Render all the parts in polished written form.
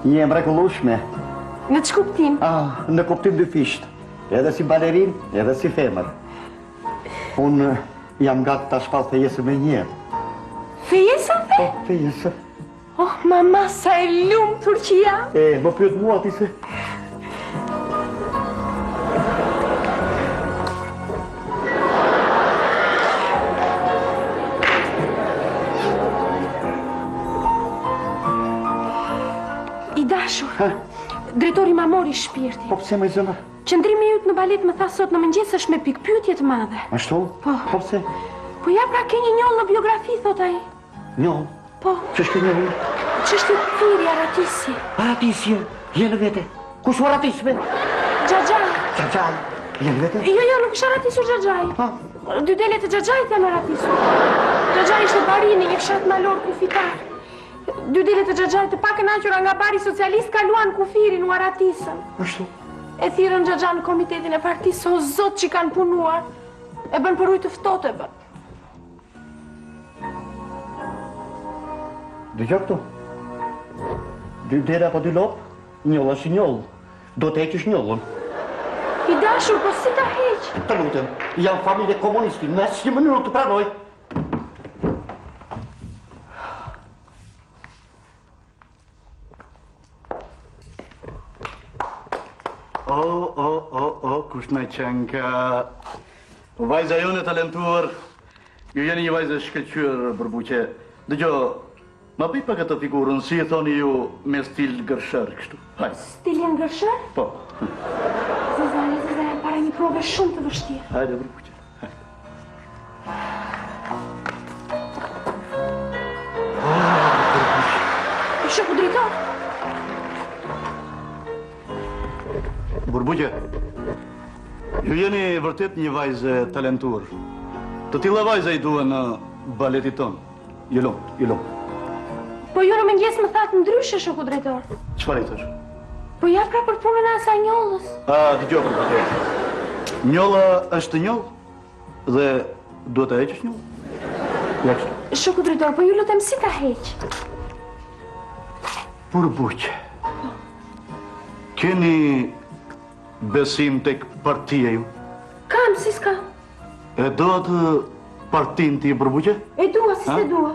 Një mrekullueshme. Në që kuptim? Në kuptim dyfisht. Edhe si balerin, edhe si femër. Unë jam gati ta shpall fejesën me një. Fejesën? Po, fejesën. Oh, mama, sa e lumtur që jam. Më pyet mua ti se... I dashur, drejtori ma mori shpirti. Po pse më zëna? Qëndrimi jut në balet më tha sot në mëngjes është me pikpyetje të madhe. Ashtu? Po. Po pse? Po ja pra ke një njollë në biografi, thot ai. Njollë? Po. Ç'është njollë? Ç'është thirrja Aratisje. Aratisje? Jenë vete. Kush u aratisme? Xhaxhaj. Xhaxhaj. Jenë vete? Jo, nuk është aratisur Xhaxhaj. Dy delet e Xhaxhajit janë aratisur. Xhaxhaj ishte barini, një fshat malor kufitar. Dy delet e Xhaxhajit të pakën aqura nga bari socialist kaluan kufirin u aratisën. Ashtu? E thirrën Xhaxha në komitetin e partisë, o zot që kanë punuar. E bën për ujë të ftohtë e bën. Dëgjoj këtu. Dy dera apo dy lop? Njolla është njollë. Do të heqësh njollën. I dashur, po si ta heq? Të lutem, jam familje komunisti, në asnjë mënyrë të pranoj. Kush në qenë ka... Vajza jonë e talentuar, ju jeni një vajzë shkëlqyer Burbuqe. Dëgjo, ma bëj pak atë figurën, si e thoni ju me stil gërshër, kështu. Hajde. Stilin gërshër? Po. Zezane, para një prove shumë të vështirë. Hajde, Burbuqe. Shoku drejtor? Burbuqe, ju jeni vërtet një vajzë talentuar. Të tilla vajza i duhen në baletit tonë. Ju lum. Po ju në mëngjes më thatë ndryshe, shoku drejtor. Çfarë i thash? Po ja pra për punën e asaj njollës. Dëgjoj Burbuqe. Njolla është njollë dhe duhet ta heqësh njollën. Ja kështu. Shoku drejtor, po ju lutem si ta heq? Burbuqe. Keni besim tek partia ju? Kam, si s'ka. E do atë partin ti, Burbuqe? E dua, si se dua.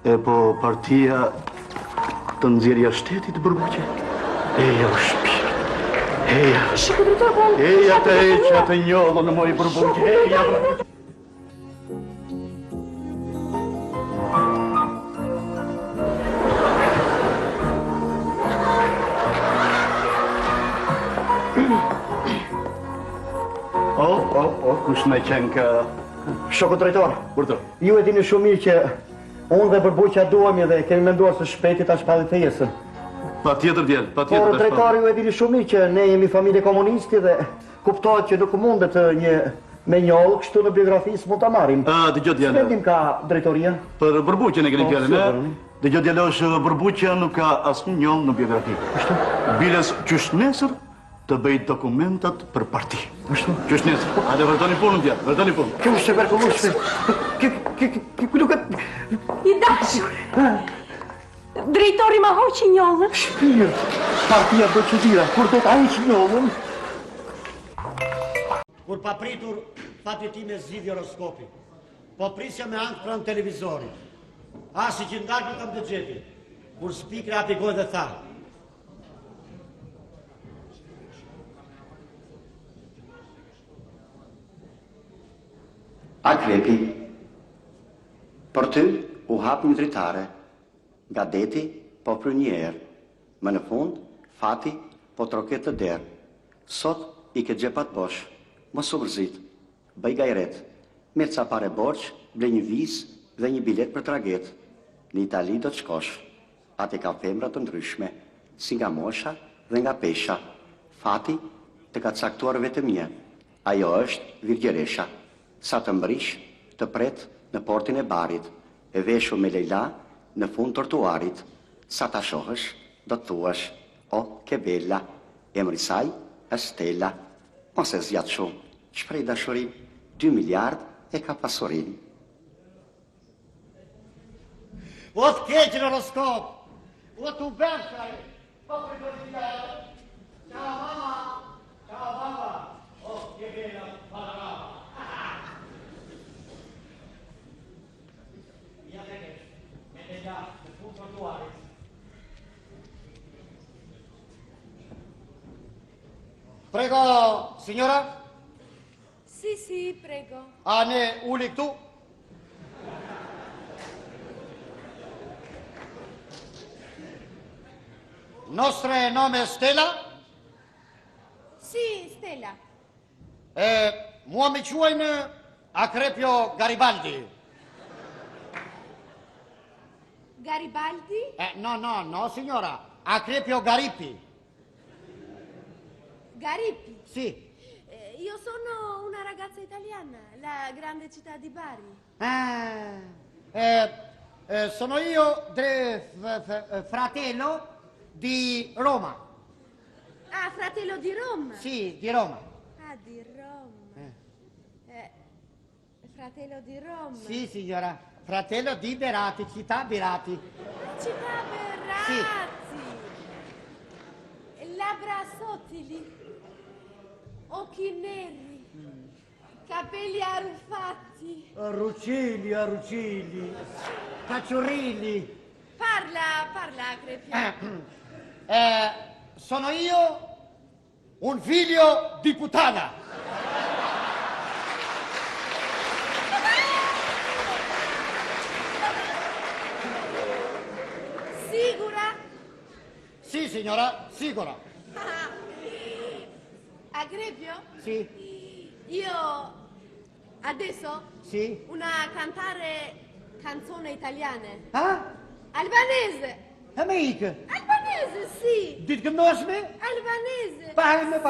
E po partia të nxjerrja shtetit, Burbuqe? Eja u shpirt. Eja. Shoku drejtor, po... Eja të heq atë njollën në moj, Burbuqe. Eja, Burbuqe. Kush në qenë ka... Shoku drejtor, ju e dini shumë mirë që unë dhe Burbuqja duhemi dhe kemi menduar se shpejti ta shpallit fejesën. Patjetër djel, patjetër. Por drejtori, ju e dini shumë mirë që ne jemi familje komunisti dhe kuptohet që nuk mundet një me njollë kështu në biografi s'mund ta marrim. Dëgjoj djel. Vendim ka drejtoria? Për Burbuqjen e keni fjalën, Dëgjoj djalosh, Burbuqja nuk ka asnjë njollë në biografi. Ashtu? Biles qysh nesër të bëj dokumentat për parti. Ashtu? Qysh nesër. Hajde vërtoni punën djal, vërtoni punën. Kjo është e mrekullueshme. Kjo duket... I dashur. Drejtori ma hoqi njollën. Shpirt. Partia do çudira, kur do ta hiq njollën. Kur papritur, fati ti me zgjidhje horoskopi. Po prisja me ankth pranë televizorit. Asi që ndarkë kam dëgjeti. Kur spikra apigoj dhe tha. Akrepi, për ty u hap një dritare, nga deti po për një erë, më në fund, fati po troket të derë. Sot i ke gjepat bosh, mos u vërzit, bëj gajret, merë ca pare borç, ble një vizë dhe një bilet për traget. Në Itali do të shkosh, atë ka femra të ndryshme, si nga mosha dhe nga pesha. Fati të ka caktuar vetëm një, ajo është Virgjeresha. Sa të mbrish, të pret në portin e barit, e veshu me Leila në fund tortuarit. Sa ta shohësh, do të thuash, o, ke bella, emri saj, është Stella. Mos e zjat shumë, shprej dashurim, 2 miliard e ka pasurin. O të keqë në horoskop, o të ubershaj, Ciao mamma! Ciao mamma! Oh, che bella panorama! Via Venice, Medellà, il punto attuale. Prego, signora? Sì, prego. A ne uli këtu? Nostre nome Stella? Sì, Stella. Mua me quajnë Akrepio Garibaldi. Garibaldi? No, signora. Akrepio Garipi. Garipi. Sì. Io sono una ragazza italiana, la grande città di Bari. Sono io fratello di Roma. Ah, fratello di Roma? Sì, di Roma. Ah, di Roma. Fratello di Roma? Sì, signora. Fratello di Berati, città Berati. Città Berrazzi. Labbra sottili. Occhi neri. Capelli arruffati. Arrucili. Cacciurilli. Parla, Crepio. Sono io un figlio di puttana. Sicura? Sì, signora, sicura. A Crepio? Sì, Io adesso sì. una cantare canzone italiane. Ah? Albanese. Amiche, Albanese, sì. ditë këndoshme? Albanese. Parle.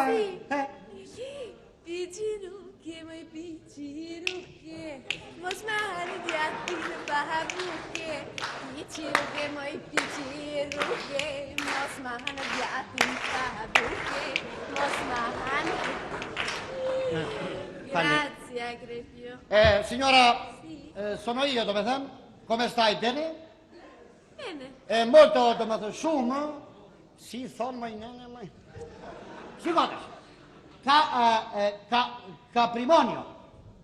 Sì. Piqiruke, moj piqiruke, mos ma hanë djati në pahabuke. Piqiruke, moj piqiruke, mos ma hanë djati në pahabuke. Mos ma hanë... Grazie, Crepio. Signora, Sì. sono io, dove thënë? Come stai, bene? Bene. Molto, dove thënë, shumë? Si, thonë, maj. Shikotesh, caprimonio.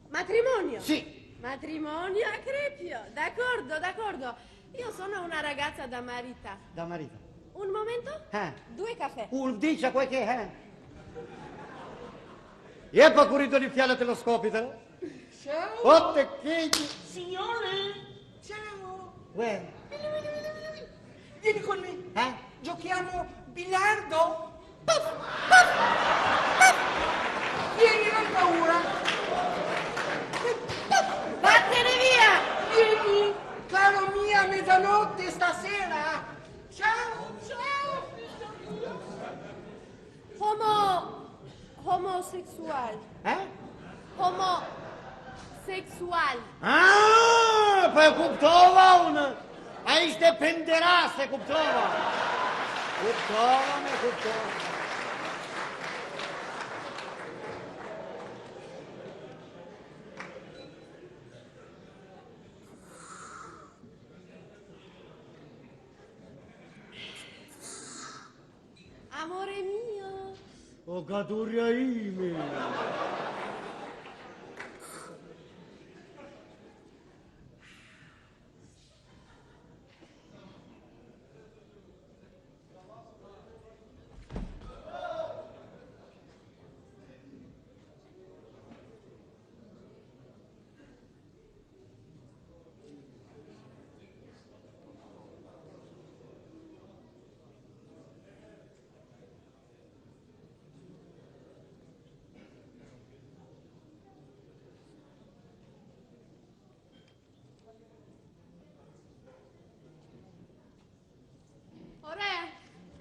Matrimonio? Sì. Matrimonio a Crepio. D'accordo. Io sono una ragazza da marita. Da marito. Un momento? 2 caffè. Dice quel che E poi curito di fiale telescopite. Ciao. Otte che... Signore, ciao. Uè. Vieni con me. Giochiamo biliardo. Vieni, non paura. Vattene via! Vieni, caro mia, mezzanotte stasera. Ciao. Homosexual. Homosexual. Poi kuptova unë. A ishte penderas e kuptova. Kuptova. Amore mio. O gadurja ime.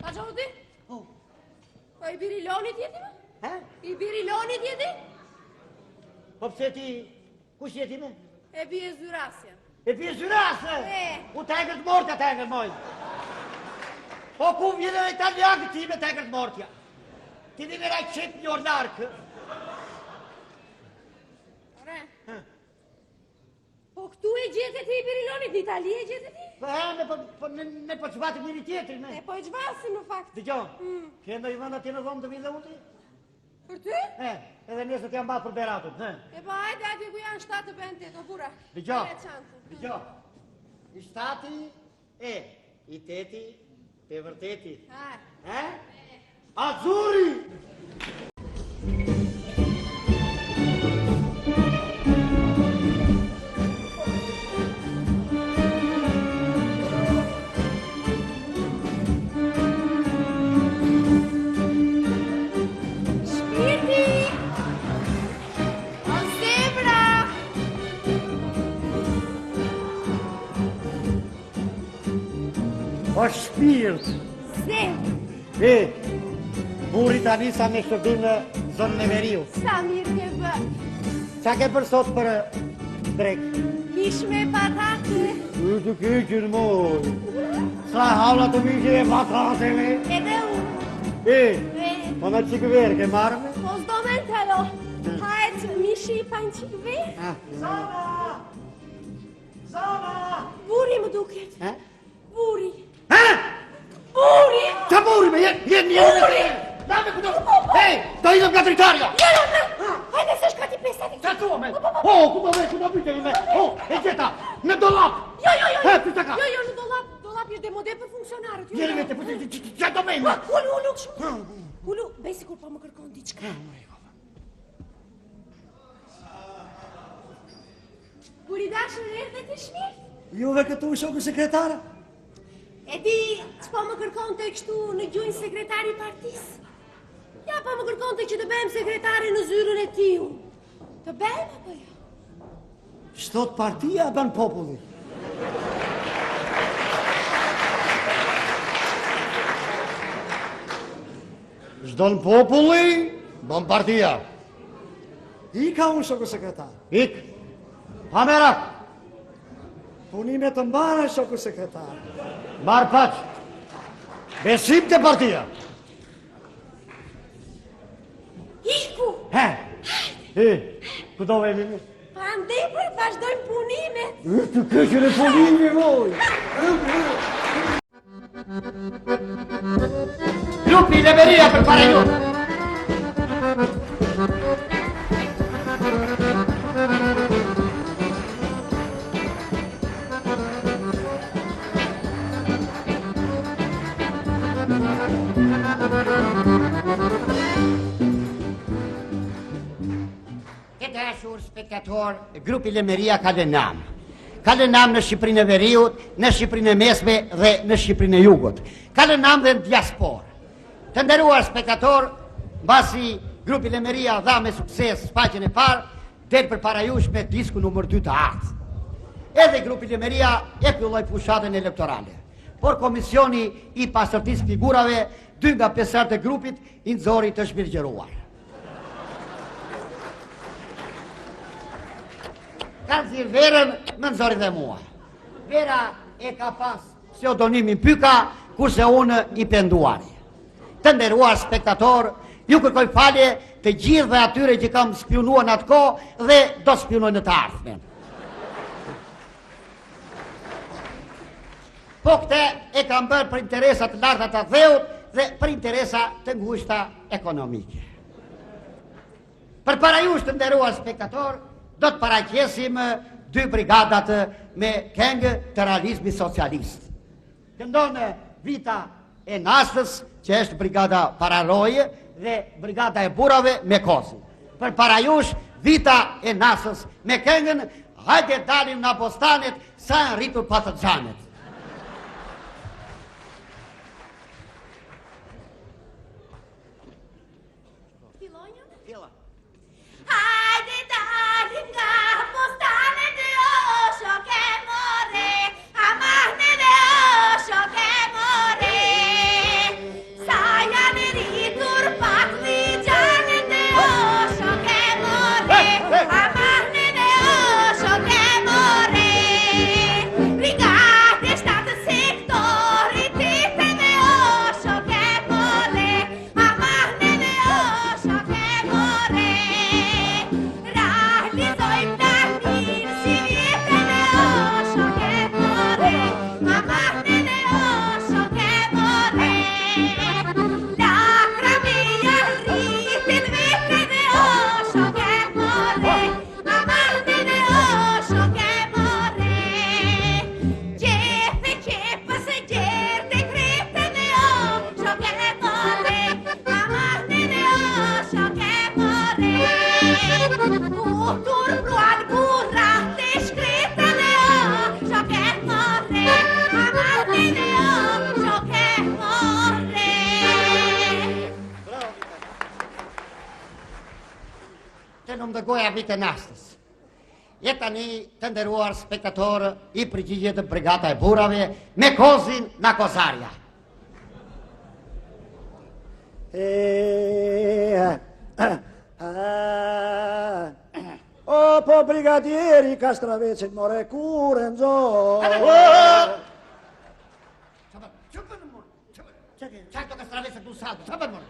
Gjodi? Po I biriloni tjeti me? I biriloni tjeti? Po pse ti, kush jeti me? E bie zyrasja. E bie zyrasë? U tegët mortja tegët moj. Po ku vjene në italianë ti me tegët mortja? Ti di me raj qep një ornarkë. Ore, po këtu e gjetë ti i Birilonit në Itali, e gjetë ti? Ne po çvatim njëri tjetrin, ne. E po e çvasim në fakt. Dëgjoj. Ke ndonjë vend atje në dhomë të vile uti? Për ty? Edhe nesër t'jam bërë për beratut, ne. E po hajde aty ku janë 7 të bëjnë 8, o bura. Dëgjoj. I 7 i 8 te vërteti. Azzurri! O shpirt! Se? Burri tani sa me shërbim në zonën e Veriu. Sa mirë ke bë. Qa ke për sot për drek? Mish me patate. Të keqën moj. Sa hawla të mishë e patateve. Edhe unë. Po në qikë verë ke marrë me? Po s'do me të lo. Hajtë mishi i pan qikë verë. Zana! Zana! Buri më duket. Buri. Buri! Qa buri me? Buri! Dame këto! Do idëm nga dritarja! Hajde se shkati pesta të Qa tua me? Ku do bëjtë me? E gjeta! Në dolap! Jo, Pita ka! jo, në dolap. Dolap ishte model për funksionarët. Njeri me të qa do bëjmë? Ulu, kështu. Ulu, bej sikur pa më kërkon diçka. Buri dashër erdhe të shmirë? Juve këtu shoku sekretara? E di, që pa më kërkon të kështu në gjujnë sekretari partisë? Ja, pa më kërkon të që të bëjmë sekretari në zyrën e tiu. Të bëjmë, apo jo? Shtot partia bën populli. Shdon populli, bën partia. Ika unë shoku sekretar. Ik. Hamerak. Punime të mbara shoku sekretar. Marë paq. Besim të partia. Iku! Ku do vemi me? Pa ndej për vazhdojmë punime. Të këshën e punime, moj. Grupi Lemeria për para ju. E dashur spektator, grupi Lemeria ka lënam. Ka lënam në Shqipërinë e Veriut, në Shqipërinë e Mesme dhe në Shqipërinë e Jugut. Ka lënam dhe në diaspor. Të nderuar spektator, mbasi grupi Lemeria dha me sukses shfaqjen e parë, del përpara jush me disku numër 2 të artë. Edhe grupi Lemeria e pylloj pushatën elektorale. Por komisioni i pastërtisë figurave, 2 nga 5 e grupit i nxori të shbirgjeruar. Ka nëzirë verën, më nëzori dhe mua. Vera e ka pas pseudonimin Pyka, kurse unë i penduari. Të nderuar spektator, ju kërkoj falje të gjithë dhe atyre që kam spionua në atë kohë dhe do spionoj në të ardhmen. Po këte e kam bërë për interesat të larta të dheut dhe për interesa të ngushta ekonomike. Për para jush të nderuar spektator, do të paraqesim 2 brigadat me këngë të realizmi socialist. Këndon Vita e Nastës, që është brigada Pararoje, dhe brigada e Burrave me Kosi. Për para jush, Vita e Nastës me këngën Hajde dalim në bostanet, sa në rritur pa të xhanet. Hajde dalim nga bostanet e osho ke more, amahne dhe osho ke more. Sa janë rritur pak dhe gjanet e osho ke more, amahne dhe osho ke more. Brigade më dërgoja vitën astës. E tani të nderuar spektatorë i përgjigjet Brigata e Burrave me kozin na kozarja. O, po brigadieri Kastravecin more kurën zonë. Çfarë do Kastravecin du saldo? Çfarë më?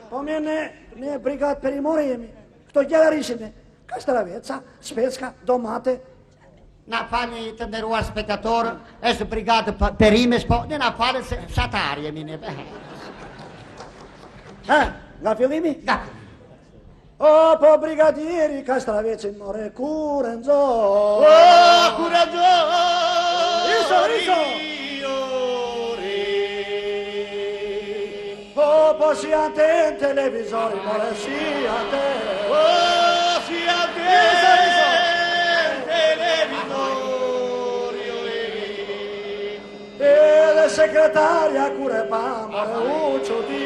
Po me ne brigat perimore jemi. Këto gjëra rishime. Kastraveca, specka, domate. Na falni të nderuar spektatorë, është brigatë perimesh, po ne na falë se fshatar jemi ne. Nga fillimi? Nga. O, po brigadieri Kastravecin more kurën zonë. O, coraggio! Iso! Po si aten televizori, more si aten. Oh, si E le sekretaria kure pa, more u qudi.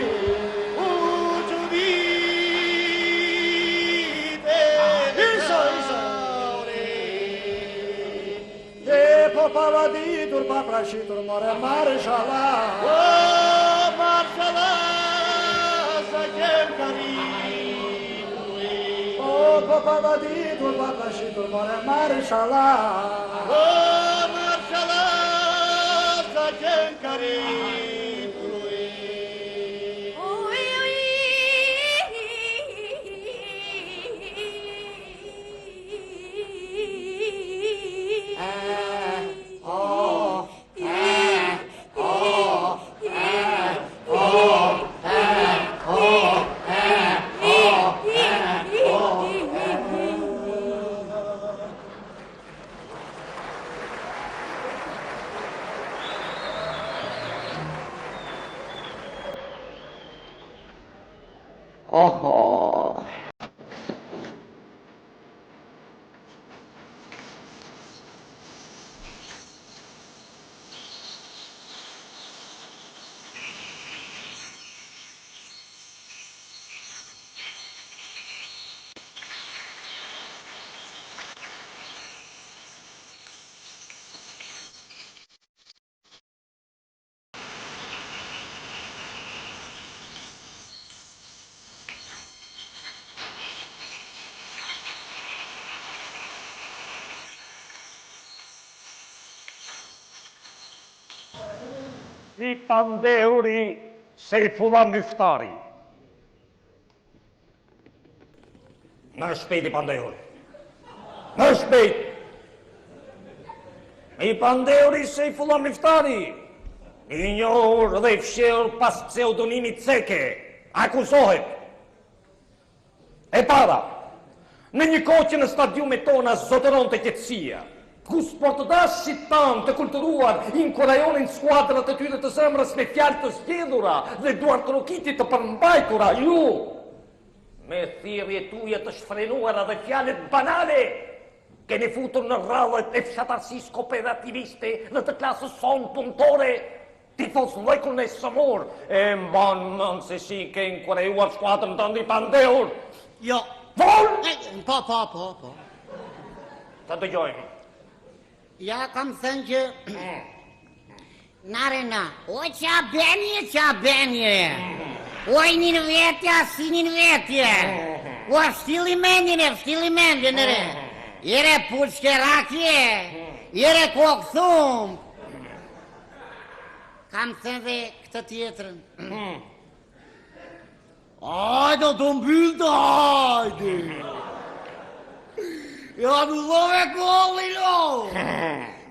E po pavaditur, pa prashitur, more marshala. Oh, marshala, sa qenë carino. O po pavaditur, pa prashitur, more marshala. Oh, marshala, sa qenë carino. Oho. I Pandeuri Seyfullah Müftari. Më shpejt I Pandeuri. Më shpejt. I Pandeuri Seyfullah Müftari, I njohur dhe I fshehur pas pseudonimit Ceke, akuzohet. E para, në një kohë që në stadiumet tona zotëron të qetësia, ku sportodashit tanë të kulturuar inkurajonin skuadrat e tyre të zemrës me fjalë të zgjedhura dhe duar krokitit të përmbajtura, ju, me thirrje tuaja të shfrenuara dhe fjalët banale, keni futur në rrallët e fshatarsisë kooperativiste dhe të klasës sonë punëtore, tifoz llojkull në sëmur, e mban mend se si ke inkurajuar skuadrën tënde I Pandeur. Jo. Vol! Po. Të dëgjojmë. Ja kam thënë që Narena, o qa benje, oj një vetja, si një vetje, o shtili mendjen re, jere puçke rakje, jere kokë thumë. Kam thënë dhe këtë tjetërën. Ajde të mbyllë të hajde. Ja në dhove kolli lo.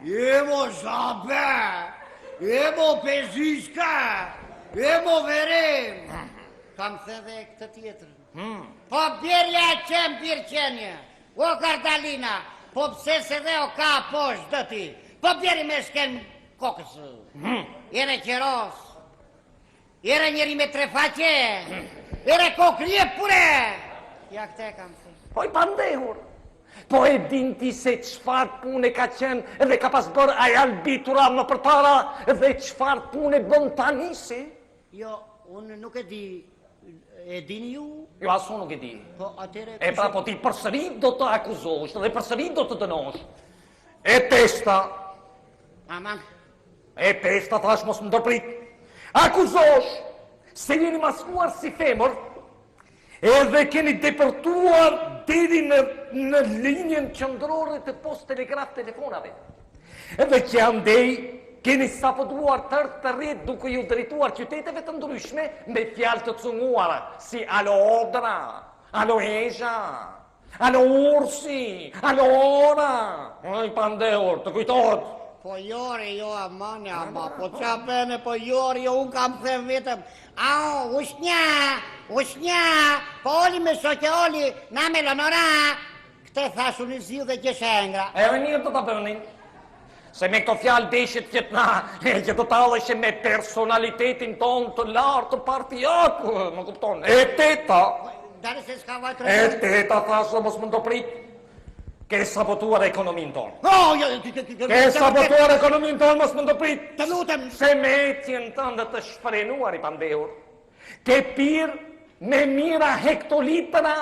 Jemo shape, jemo peziska, jemo verem. Kam thënë dhe këtë tjetërën. Po bjerja e qenë birqenje, o Kardalina, po pse se dhe o ka poshtë dëti, po bjeri me shken kokës. Jere qeros, jere njeri me tre faqe, jere kokrije pure. Ja këte kam thënë. Po I Pandehur, po e dinti se çfarë pune ka qenë dhe ka pas bërë ai albitura më përpara dhe çfarë pune bën tani si? Jo, unë nuk e di, E dini ju? Jo, asu nuk e di. Po atëre... E pra, po ti përsëri do të akuzosh dhe përsëri do të dënosh. E testa, Aman, thash mos më ndërprit. Akuzosh se jeni maskuar si femër, edhe keni depërtuar deri në linjën qendrore të post telegraf telefonave. Edhe që andej keni sapotuar tërë të rrit duke ju drejtuar qyteteve të ndryshme me fjalë të cunguara, si alo Odra, alo Hesha, alo Ursi, alo Ora. Oj, Pandeur, të kujtohet. po jori jo amane, ama, po qa bene, po jori jo, unë kam them vetëm, au, ushnja, po oli me shoke oli, na me Lonora, këte thash unë i zhju dhe gjeshengra. Edhe mirë të ta bënin. Se me këto fjalë deshit qëtna, që të taleshe me personalitetin ton të lartë të partijaku, më kupton. E teta, Dare se s'ka vajtë e teta thashë mos më ndoprit, ke sabotuar ekonomin ton. Oh, Ke sabotuar ekonomin ton mos më ndoprit. Të lutem. Se me etjen tënde të shfrenuar i Pandeur, ke pirë me mira hektolitra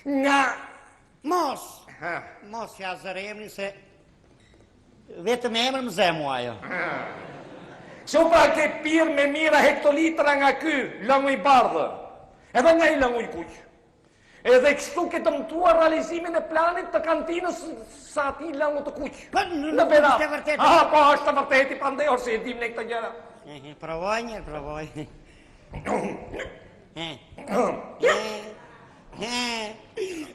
nga... Mos ja zërë emri se... Vetëm emër më zemu ajo. Që pra ke pirë me mira hektolitra nga ky, lëngu i bardhë, edhe nga i lëngu i kuq. Edhe kështu ke dëmtuar realizimin e planit të kantinës sa ati lëngu të kuq. Nuk është e vërtetë. Po, është e vërtetë i Pandeur, se e dim ne këtë gjëra. Provoj njërë, provoj.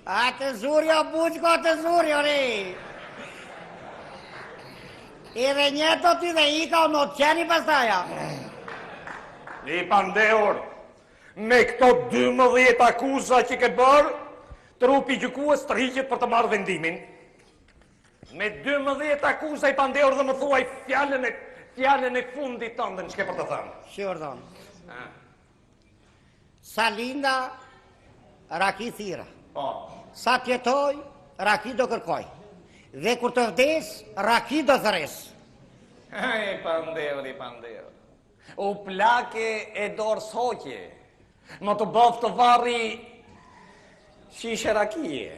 Atë zurjo, buqko atë zurjo, re. Edhe një do t'i dhe i ka në të qeni pastaja. I Pandeur, me këto 12 akuza që ke bërë, trupi gjykues të rriqet për të marrë vendimin. Me 12 akuza i Pandeur dhe më thuaj fjallën e fundit tënde në shke për të thënë. Shërdon. Sa linda, raki thira. Sa tjetoj, raki do kërkoj. Dhe kur të vdes, raki do thëres. I Pandeur. U plake e dorës hoqje. Më të bëf të varri shishe rakije.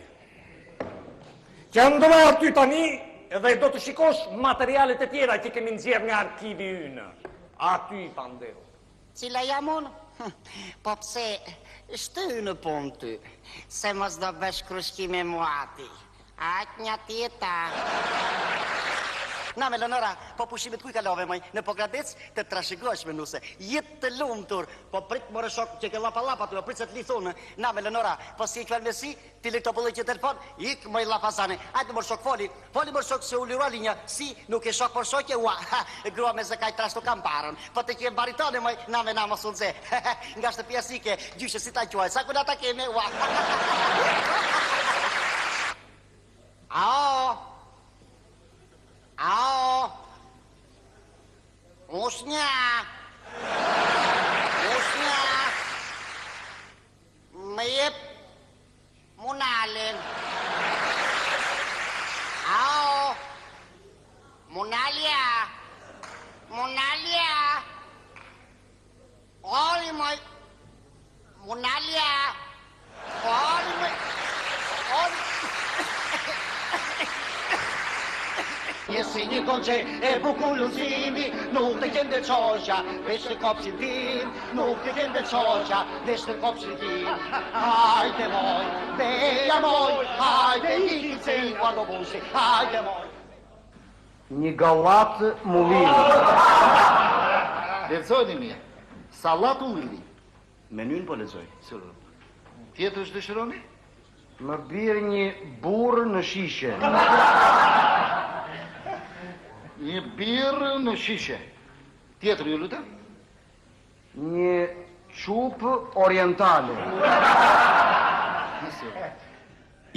Qëndra aty tani dhe do të shikosh materialet e tjera që kemi nxjerrë nga arkivi ynë. Aty, Pandeur. Cila jam unë? Po pse, shty në punë ty, se mos do bësh krushkime muati. Atë një tjeta. Na me Lonora, po pushimet kuj kalove moj, në Pogradec të trashëgosh me nuse, jetë të lumë tur, po prit më rëshok që ke lapa të prit se të lithonë, na me Lonora, po si i kërën me si, ti li këto pëllë që telefon, ik më i lapazane, ajtë më rëshok foli më rëshok se u lirua linja, si nuk e shok për shok e ua, grua me zëkaj trashtu kam parën, po të kje baritone moj, na me na më sulze, nga shtë pjesike, gjyshe si ta quaj, sa kuna ta keme, ua. Usnja, më jep munalen. Munalja, oli moj, munalja, oli moj, Jesi një konqe e bukur lëzimi, nuk të kende qoqa, veç të kopshin tim, nuk të kende qoqa, veç të kopshin tim. Hajde moj, beja moj, hajde i cil, guardo busi, hajde moj. Një gallatë mulliri. Lexojni mirë. Sallat ulliri. Menyn po lexoj. Tjetër është dëshironi? Më birë një burë në shishe. Një birë në shishe. Tjetër ju lutem? Një qupë orientale.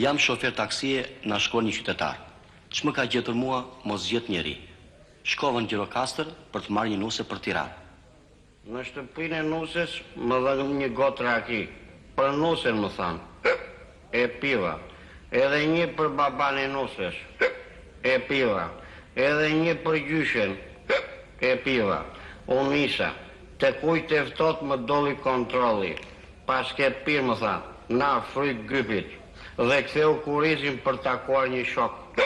Jam shofer taksie, na shkon një qytetar. Që më ka gjetur mua, mos gjet njeri. Shkova në Gjirokastër për të marrë një nuse për Tiranë. Në shtëpinë e nuses më dha një gotë raki. Për nusen më thanë. E piva. Edhe një për baban e nuses. E piva. Edhe një për gjyshen. E piva. Unë isa. Të kujt e ftot më doli kontroli. pas ke pirë më tha, na fryk gypit, dhe ktheu kurizin për takuar një shok.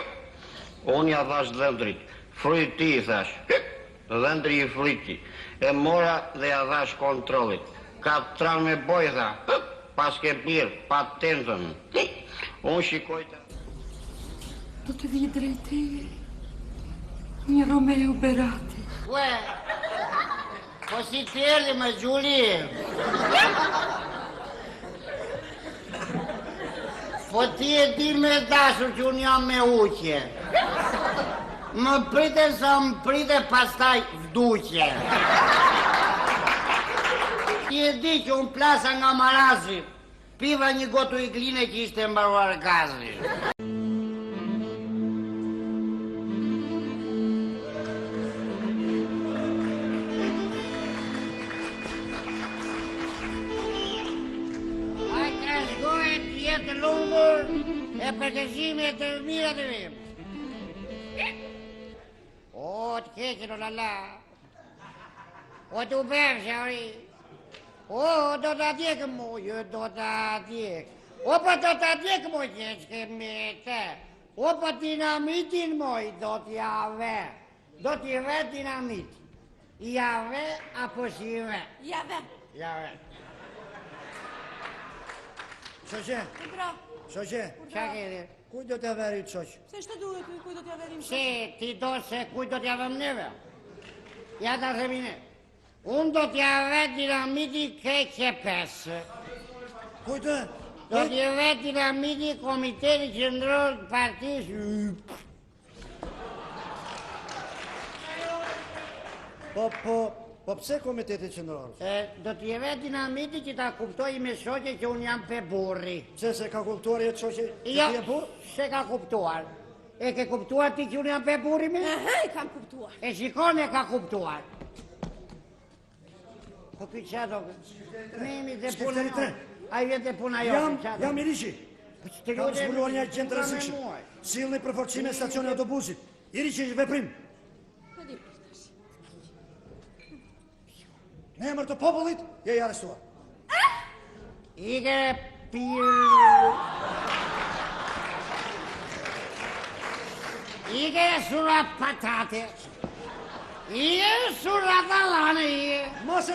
Unë ja thash dhëndrit, fryt ti i thash, dhëndri i fryti, e mora dhe ja thash kontrolit, ka tran me boj tha, pas ke pirë, patentën. Unë shikoj të... Do të vijë drejt teje një Romeo Berati. Ue, po si t'erdi me Gjuli? Po ti e di me dashur që unë jam me uqje. Më prite sa më prite pastaj vduqje. Ti e di që unë plasa nga marazi, piva një gotu i gline që ishte mbaruar gazi. Të lungur e përgëzimi e të mira të vim. O, të keqen o lala. O, të uberë, shari. O, do të atjekë mu, jo do të atjekë. O, po do të atjekë mu, qeqke me te. O, po dinamitin moj, do t'jave. Do t'jave dinamit. Jave apo shive? Jave. Jave. Shoqe, Bra, shoqe, Qa kedi? kuj do t'ja veri të shoq? se shtë duhet kuj do t'ja verim Si, ti do se kuj do t'ja vëm neve? Ja ta themi ne. Unë do t'ja vet dinamiti keqe pesë. Kuj të? Do t'ja vet dinamiti komiteti qendror të partisë. Po pse komiteti qendror? Do t'ja vet dinamiti që ta kuptoj me shoqe që unë jam pe burri. Pse se ka kuptuar jetë shoqe? Jo, Ti e burr? se ka kuptuar. E ke kuptuar ti që unë jam pe burri me? E kam kuptuar. E shikon e ka kuptuar. Po ky qa do? Mimi dhe puna Shkefteri tre. A i vete puna jo. Jam i riqi. Kam zbuluar një agent rrezikshëm. Sillni përforcime stacioni autobusit. I riqi veprim. Në emër të popullit, je i arrestuar. Ike pirë. Ike surat patate. Ike surat alane, ike. Mos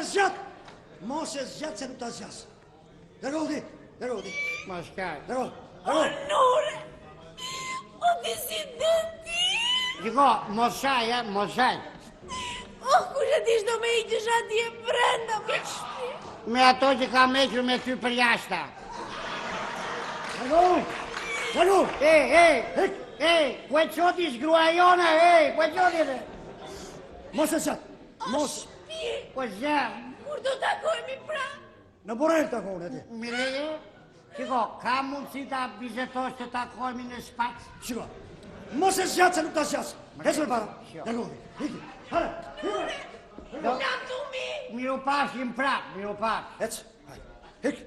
e zgjat se nuk ta zgjas. Dërgolli, Ma shkaj. dërgolli. Nure, o disidenti. Gjiko, moshaj, moshaj. O, kush e ti shdo me i që shati e brenda me shpi. Me ato që ka mequr me ty për jashta. Dërgolli. Kue qoti shgrua jone, kue qoti dhe. Mos e zgjat. Mos. Kue zhem. Kur do takojmi pra? Në Borrell takon e ti. Mileje, qiko, ka mundësi ta bizetosh të takojmi në shpac? Shiko. Mos e zgjat se nuk ta zgjas. Hecë me para. Dërgolli. Hiki. Hale. Jam të mi. Miru pashim prap, miru paf. Hecë. Hik.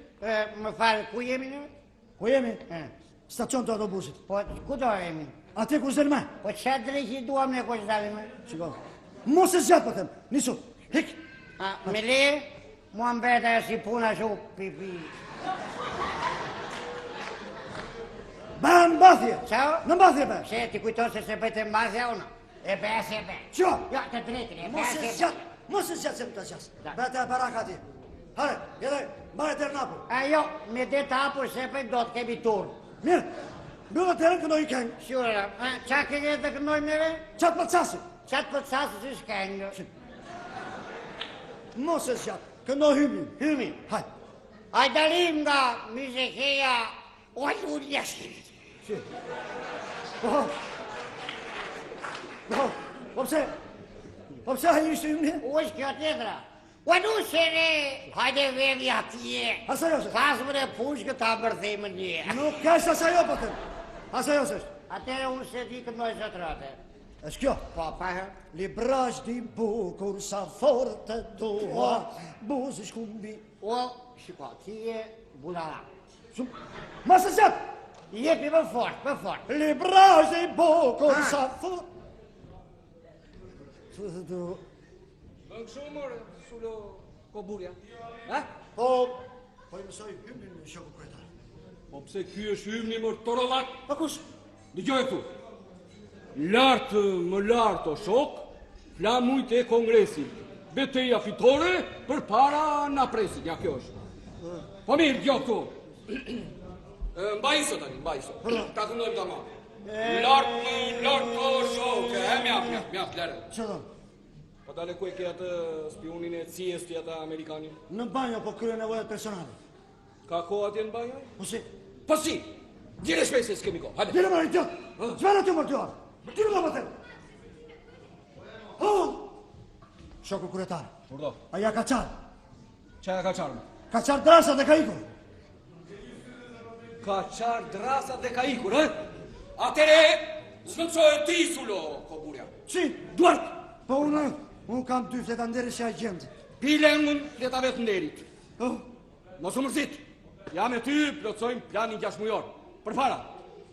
Më falë, ku jemi në? Ku jemi? Eh, Stacion të autobusit. Po, ku do jemi? Ati ku zdelme. Po, qa drejqi duam ne ku qdalim? Shiko. Mos e zgjat po them. Nisu. Hik. Mili, mua mbeta e si puna shu pipi. Ba në mbathje. Qao? Në mbathje be. Se ti kujto se bëjtë mbazja unë? E be se be. Qo? Jo, të drejtën, e be Mos se e be. zgjat. Mos e zgjat se nuk ta zgjas. Bete e baraka ti. Hale. Jede. Mare të rënapu. Jo, me det apur se për do të kemi turë. Mirë. Mbyllë të rënë këndoj i kengë. Shura, qa kënje të këndojmë neve? Qatë për casi. Qatë për sasë që shkengë. Mos e zgjat. Këndoj hymin. Hymi. Haj. Aj dalim nga mizekeja o lulljeshi. Po. Po. Po pse? Po pse hajë ishte hymni? Ush kjo tjetra. O nu shere, hajde vemi atje. Asa jo se. Kasmën e pushkë ta bërthejmë një. Nuk kesh asa jo po them. Asa jo se. Atere unë se di këndoj zotrate. Është kjo. Po, pa he? Librash di bukur sa forte tua, buzi shkumbi. O, shiko, ti e bulara. Mos e zgjat. Jepi më fort, më fort. Librash di bukur sa forte. Më këshu mërë, sullo koburja. Ha? Po, Po i mësoj hymnin në shoku kryetar. Po pse ky është hymni më torollak? Pa kush? Dëgjoj këtu. Lartë më lartë o shok, flamujt e kongresit. Betejë fitore për para na presin, ja kjo është. Po mirë, dëgjoj këtu. Mbaj sot tani, mbaj sot. Ta këndojmë tamam. Lartë më lartë o shok, mjaft, lere. Çfarë? Po dale ku e ke atë spionin e CIA-s ti ata amerikanin? Në banjo po krye nevojat personale. Ka kohë atje në banjo? Po si? Po si! Dire shpejt se s'kemi kohë, hajde! Dire më idiot! Zvana ti më duar! Dire më vëtë! Shoku kryetar. Urdo. Aja ka qarë. Qaja ka qarë? Ka qarë drasat e ka ikur. Ka qarë drasat dhe ka ikur, Atere, s'nëcojë ti sulo, koburja. Si? Duart! Po unë kam 2 fleta nderi që agjendë. Pile unë fletave të nderit. Mos u mërzit. Ja me ty plotësojmë planin 6 mujor. Për para,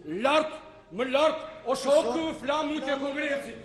lartë, më lartë, o shokë flamut e kongresit.